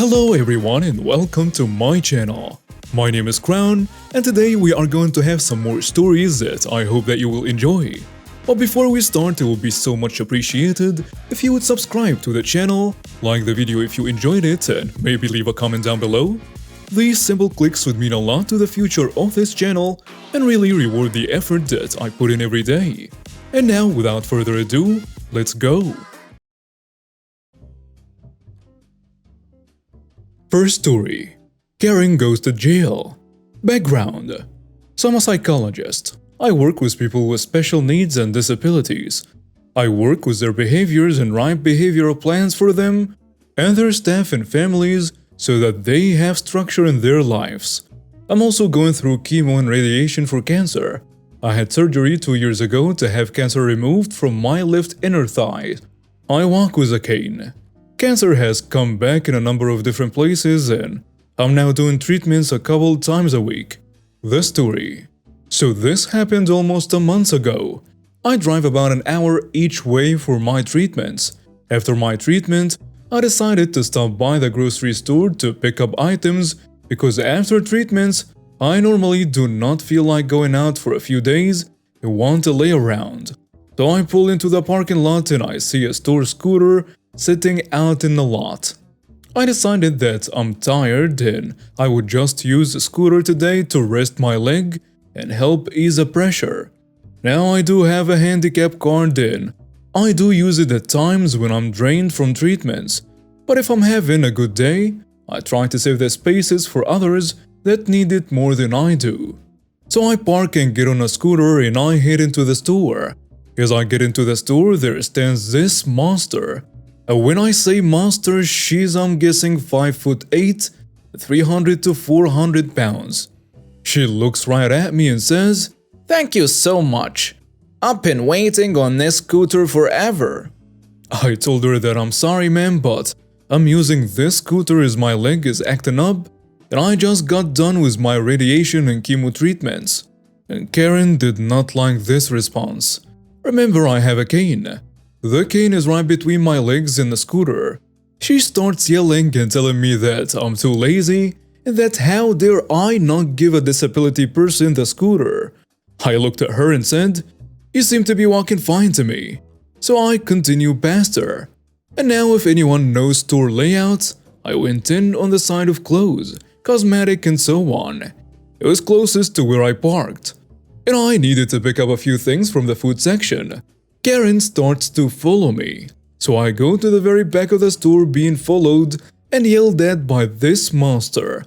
Hello everyone and welcome to my channel. My name is Crown and today we are going to have some more stories that I hope that you will enjoy. But before we start, it will be so much appreciated if you would subscribe to the channel, like the video if you enjoyed it, and maybe leave a comment down below. These simple clicks would mean a lot to the future of this channel and really reward the effort that I put in every day. And now, without further ado, let's go! First story. Karen goes to jail. Background. So I'm a psychologist. I work with people with special needs and disabilities. I work with their behaviors and write behavioral plans for them and their staff and families so that they have structure in their lives. I'm also going through chemo and radiation for cancer. I had surgery 2 years ago to have cancer removed from my left inner thigh. I walk with a cane. Cancer has come back in a number of different places and I'm now doing treatments a couple times a week. The story. So this happened almost a month ago. I drive about an hour each way for my treatments. After my treatment, I decided to stop by the grocery store to pick up items because after treatments, I normally do not feel like going out for a few days and want to lay around. So I pull into the parking lot and I see a store scooter sitting out in the lot. I decided that I'm tired and I would just use the scooter today to rest my leg and help ease the pressure. Now I do have a handicap card and I do use it at times when I'm drained from treatments. But if I'm having a good day, I try to save the spaces for others that need it more than I do. So I park and get on a scooter and I head into the store. As I get into the store, there stands this monster. When I say monster, she's I'm guessing 5'8", 300 to 400 pounds. She looks right at me and says, "Thank you so much. I've been waiting on this scooter forever." I told her that I'm sorry ma'am, but I'm using this scooter as my leg is acting up and I just got done with my radiation and chemo treatments. And Karen did not like this response. Remember, I have a cane. The cane is right between my legs and the scooter. She starts yelling and telling me that I'm too lazy and that how dare I not give a disability person the scooter. I looked at her and said, "You seem to be walking fine to me." So I continue past her. And now if anyone knows store layouts, I went in on the side of clothes, cosmetic and so on. It was closest to where I parked. And I needed to pick up a few things from the food section. Karen starts to follow me, so I go to the very back of the store being followed and yelled at by this monster.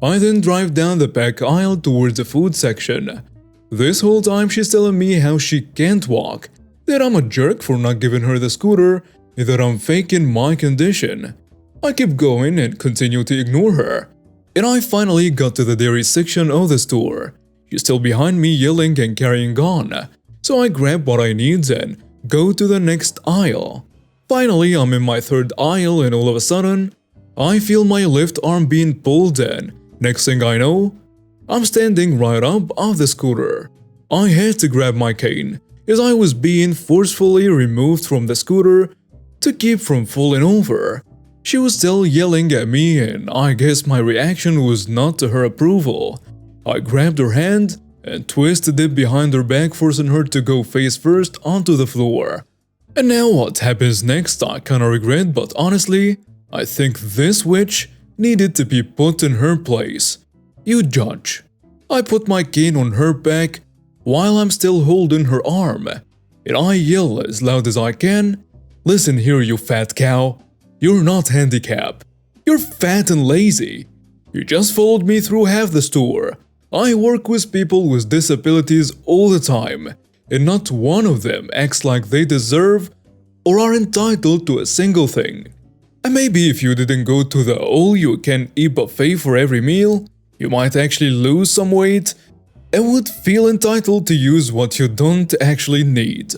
I then drive down the back aisle towards the food section. This whole time she's telling me how she can't walk, that I'm a jerk for not giving her the scooter, and that I'm faking my condition. I keep going and continue to ignore her, and I finally got to the dairy section of the store. She's still behind me yelling and carrying on, so I grab what I need and go to the next aisle. Finally, I'm in my third aisle and all of a sudden, I feel my left arm being pulled and next thing I know, I'm standing right up off the scooter. I had to grab my cane as I was being forcefully removed from the scooter to keep from falling over. She was still yelling at me and I guess my reaction was not to her approval. I grabbed her hand and twisted it behind her back, forcing her to go face first onto the floor. And now what happens next I kinda regret, but honestly, I think this witch needed to be put in her place. You judge. I put my cane on her back while I'm still holding her arm, and I yell as loud as I can, "Listen here, you fat cow. You're not handicapped. You're fat and lazy. You just followed me through half the store. I work with people with disabilities all the time, and not one of them acts like they deserve or are entitled to a single thing. And maybe if you didn't go to the all-you-can-eat buffet for every meal, you might actually lose some weight and would feel entitled to use what you don't actually need."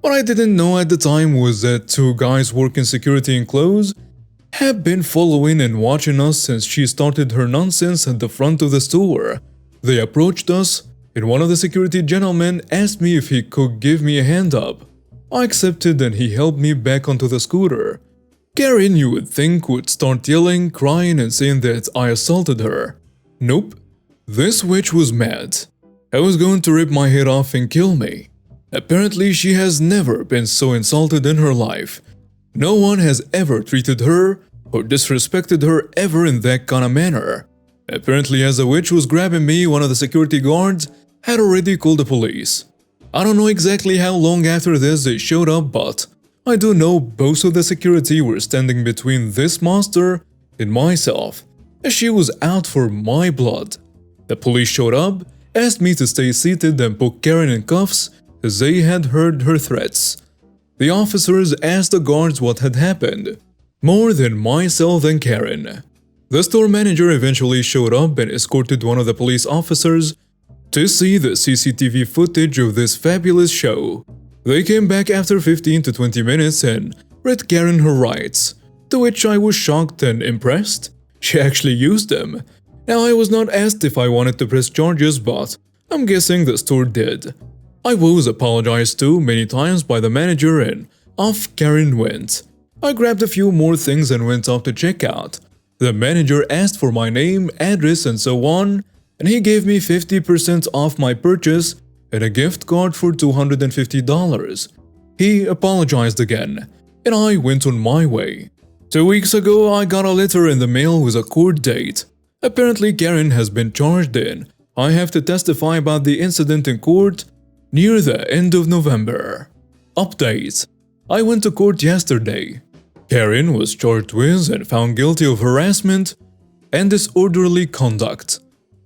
What I didn't know at the time was that two guys working security in clothes have been following and watching us since she started her nonsense at the front of the store. They approached us, and one of the security gentlemen asked me if he could give me a hand up. I accepted and he helped me back onto the scooter. Karen, you would think, would start yelling, crying, and saying that I assaulted her. Nope. This witch was mad. I was going to rip my head off and kill me. Apparently, she has never been so insulted in her life. No one has ever treated her or disrespected her ever in that kind of manner. Apparently, as the witch was grabbing me, one of the security guards had already called the police. I don't know exactly how long after this they showed up, but I do know both of the security were standing between this monster and myself, as she was out for my blood. The police showed up, asked me to stay seated and put Karen in cuffs as they had heard her threats. The officers asked the guards what had happened, more than myself and Karen. The store manager eventually showed up and escorted one of the police officers to see the CCTV footage of this fabulous show. They came back after 15 to 20 minutes and read Karen her rights, to which I was shocked and impressed. She actually used them. Now, I was not asked if I wanted to press charges, but I'm guessing the store did. I was apologized to many times by the manager and off Karen went. I grabbed a few more things and went off to check out. The manager asked for my name, address, and so on, and he gave me 50% off my purchase and a gift card for $250. He apologized again, and I went on my way. 2 weeks ago, I got a letter in the mail with a court date. Apparently, Karen has been charged and I have to testify about the incident in court near the end of November. Update: I went to court yesterday. Karen was charged with and found guilty of harassment and disorderly conduct.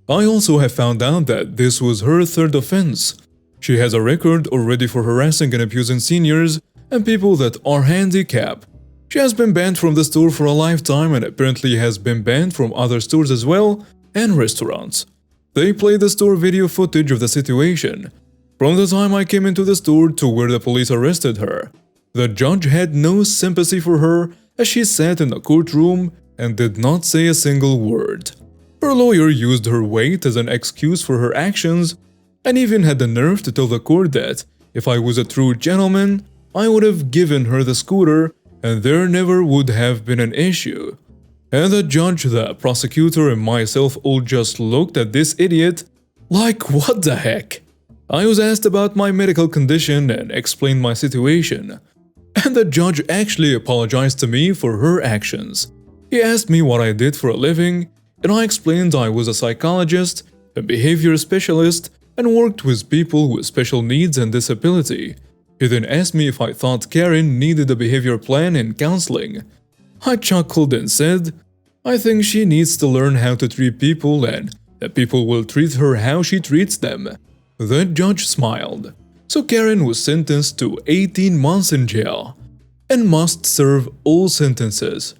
I also have found out that this was her third offense. She has a record already for harassing and abusing seniors and people that are handicapped. She has been banned from the store for a lifetime and apparently has been banned from other stores as well and restaurants. They played the store video footage of the situation from the time I came into the store to where the police arrested her. The judge had no sympathy for her as she sat in the courtroom and did not say a single word. Her lawyer used her weight as an excuse for her actions and even had the nerve to tell the court that if I was a true gentleman, I would have given her the scooter and there never would have been an issue. And the judge, the prosecutor, and myself all just looked at this idiot like, what the heck? I was asked about my medical condition and explained my situation. And the judge actually apologized to me for her actions. He asked me what I did for a living, and I explained I was a psychologist, a behavior specialist, and worked with people with special needs and disability. He then asked me if I thought Karen needed a behavior plan and counseling. I chuckled and said, I think she needs to learn how to treat people and that people will treat her how she treats them. The judge smiled. So Karen was sentenced to 18 months in jail and must serve all sentences.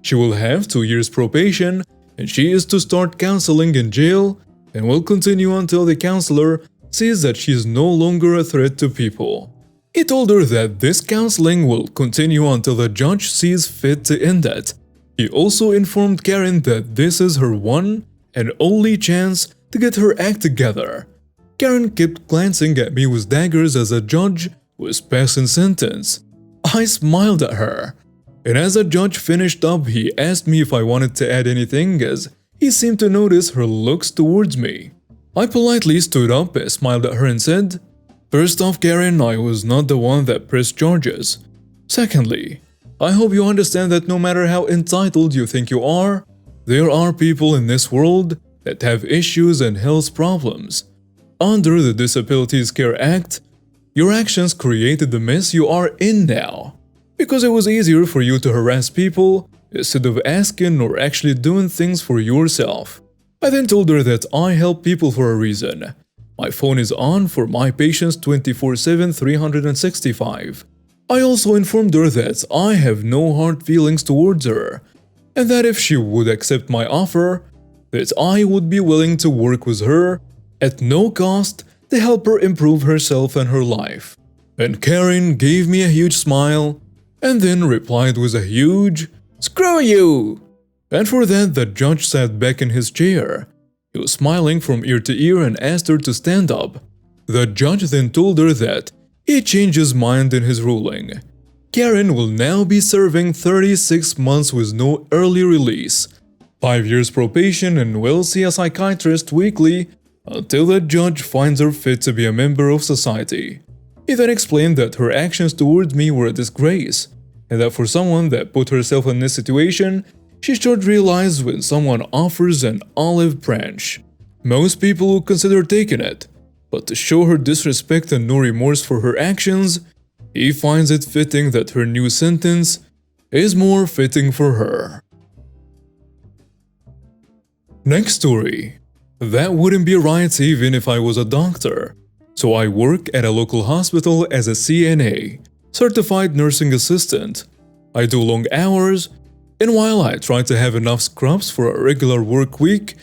She will have 2 years probation and she is to start counseling in jail and will continue until the counselor sees that she is no longer a threat to people. He told her that this counseling will continue until the judge sees fit to end it. He also informed Karen that this is her one and only chance to get her act together. Karen kept glancing at me with daggers as the judge was passing sentence. I smiled at her. And as the judge finished up, he asked me if I wanted to add anything as he seemed to notice her looks towards me. I politely stood up, smiled at her and said, First off, Karen, I was not the one that pressed charges. Secondly, I hope you understand that no matter how entitled you think you are, there are people in this world that have issues and health problems. Under the Disabilities Care Act, your actions created the mess you are in now. Because it was easier for you to harass people instead of asking or actually doing things for yourself. I then told her that I help people for a reason. My phone is on for my patients 24/7, 365. I also informed her that I have no hard feelings towards her, and that if she would accept my offer, that I would be willing to work with her at no cost to help her improve herself and her life. And Karen gave me a huge smile and then replied with a huge, "Screw you!" And for that, the judge sat back in his chair. He was smiling from ear to ear and asked her to stand up. The judge then told her that he changed his mind in his ruling. Karen will now be serving 36 months with no early release, 5 years probation, and will see a psychiatrist weekly until the judge finds her fit to be a member of society. He then explained that her actions towards me were a disgrace, and that for someone that put herself in this situation, she should realize when someone offers an olive branch, most people would consider taking it, but to show her disrespect and no remorse for her actions, he finds it fitting that her new sentence is more fitting for her. Next story. That wouldn't be right even if I was a doctor. So I work at a local hospital as a CNA, Certified Nursing Assistant. I do long hours, and while I try to have enough scrubs for a regular work week,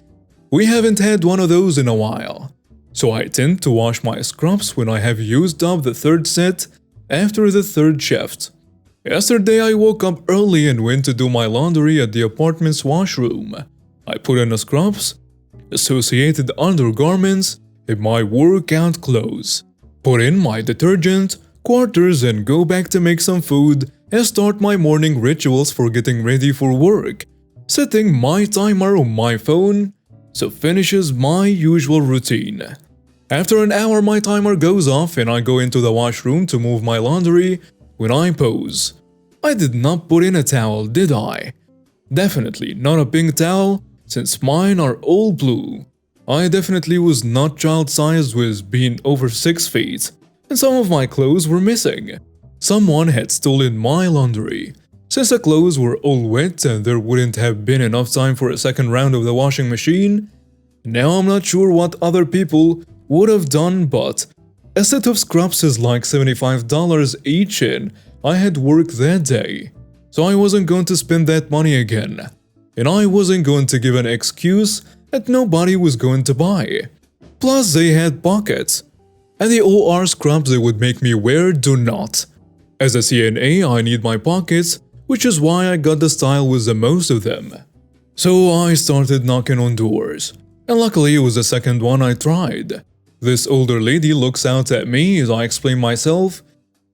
we haven't had one of those in a while. So I tend to wash my scrubs when I have used up the third set after the third shift. Yesterday I woke up early and went to do my laundry at the apartment's washroom. I put on the scrubs, associated undergarments, and my workout clothes, put in my detergent, quarters, and go back to make some food and start my morning rituals for getting ready for work, setting my timer on my phone, so finishes my usual routine. After an hour my timer goes off and I go into the washroom to move my laundry when I pose. I did not put in a towel, did I? Definitely not a pink towel, since mine are all blue. I definitely was not child-sized with being over 6 feet, and some of my clothes were missing. Someone had stolen my laundry. Since the clothes were all wet and there wouldn't have been enough time for a second round of the washing machine, now I'm not sure what other people would have done, but a set of scrubs is like $75 each and I had work that day. So I wasn't going to spend that money again. And I wasn't going to give an excuse that nobody was going to buy. Plus they had pockets. And the OR scrubs they would make me wear do not. As a CNA I need my pockets, which is why I got the style with the most of them. So I started knocking on doors. And luckily it was the second one I tried. This older lady looks out at me as I explain myself,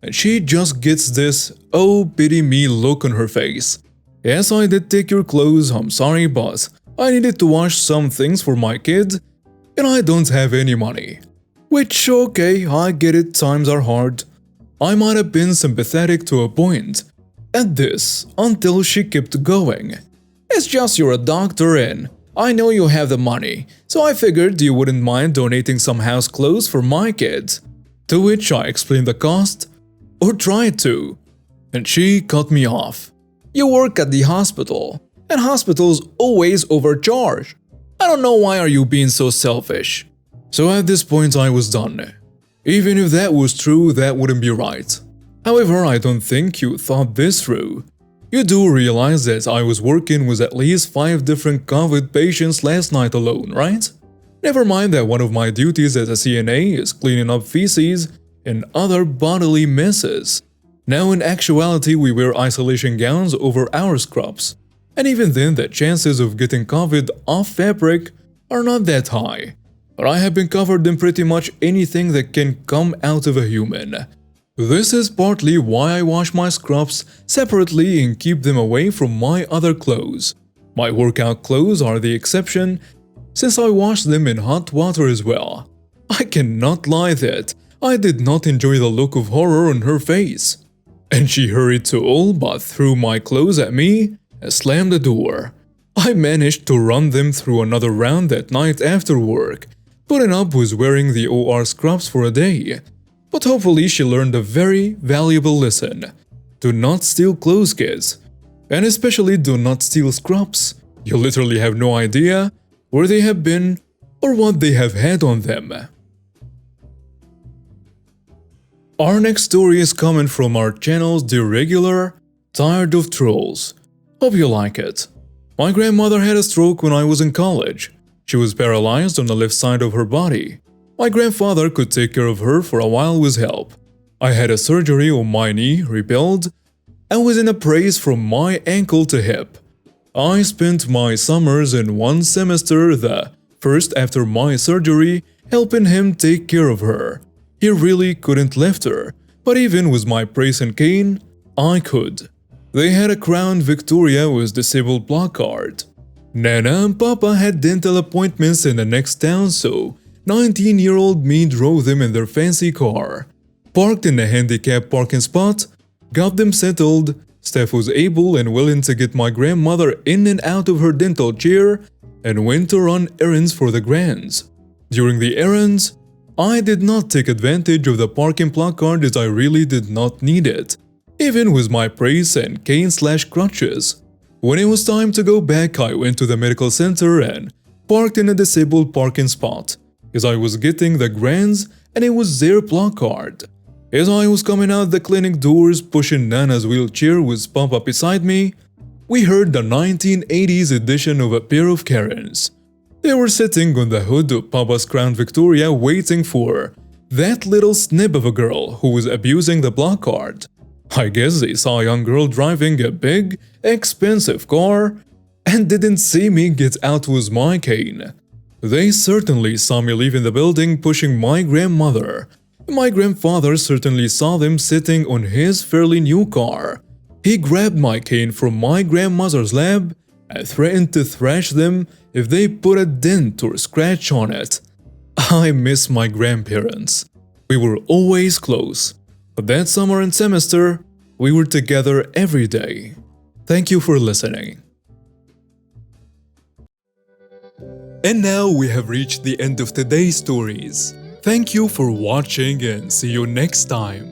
and she just gets this "oh pity me" look on her face. Yes, I did take your clothes, I'm sorry, but I needed to wash some things for my kid, and I don't have any money. Which, okay, I get it, times are hard. I might have been sympathetic to a point at this until she kept going. It's just you're a doctor and I know you have the money, so I figured you wouldn't mind donating some house clothes for my kid. To which I explained the cost, or tried to, and she cut me off. You work at the hospital, and hospitals always overcharge. I don't know why are you being so selfish. So at this point I was done. Even if that was true, that wouldn't be right. However, I don't think you thought this through. You do realize that I was working with at least 5 different COVID patients last night alone, right? Never mind that one of my duties as a CNA is cleaning up feces and other bodily messes. Now in actuality we wear isolation gowns over our scrubs, and even then the chances of getting COVID off fabric are not that high. But I have been covered in pretty much anything that can come out of a human. This is partly why I wash my scrubs separately and keep them away from my other clothes. My workout clothes are the exception, since I wash them in hot water as well. I cannot lie that I did not enjoy the look of horror on her face. And she hurried to all but threw my clothes at me and slammed the door. I managed to run them through another round that night after work, putting up with wearing the OR scrubs for a day. But hopefully she learned a very valuable lesson. Do not steal clothes, kids. And especially do not steal scrubs. You literally have no idea where they have been or what they have had on them. Our next story is coming from our channel's The Regular, Tired of Trolls. Hope you like it. My grandmother had a stroke when I was in college. She was paralyzed on the left side of her body. My grandfather could take care of her for a while with help. I had a surgery on my knee rebuilt and was in a brace from my ankle to hip. I spent my summers in one semester, the first after my surgery, helping him take care of her. He really couldn't lift her, but even with my brace and cane, I could. They had a Crown Victoria with disabled placard. Nana and Papa had dental appointments in the next town, so 19-year-old me drove them in their fancy car. Parked in a handicapped parking spot, got them settled. Steph was able and willing to get my grandmother in and out of her dental chair and went to run errands for the grands. During the errands, I did not take advantage of the parking placard as I really did not need it, even with my brace and cane/crutches. When it was time to go back, I went to the medical center and parked in a disabled parking spot, as I was getting the grands and it was their placard. As I was coming out the clinic doors pushing Nana's wheelchair with Papa beside me, we heard the 1980s edition of A Pair of Karens. They were sitting on the hood of Papa's Crown Victoria waiting for that little snip of a girl who was abusing the placard. I guess they saw a young girl driving a big, expensive car and didn't see me get out with my cane. They certainly saw me leaving the building pushing my grandmother. My grandfather certainly saw them sitting on his fairly new car. He grabbed my cane from my grandmother's lap and threatened to thrash them if they put a dent or scratch on it. I miss my grandparents. We were always close. But that summer and semester, we were together every day. Thank you for listening. And now we have reached the end of today's stories. Thank you for watching and see you next time.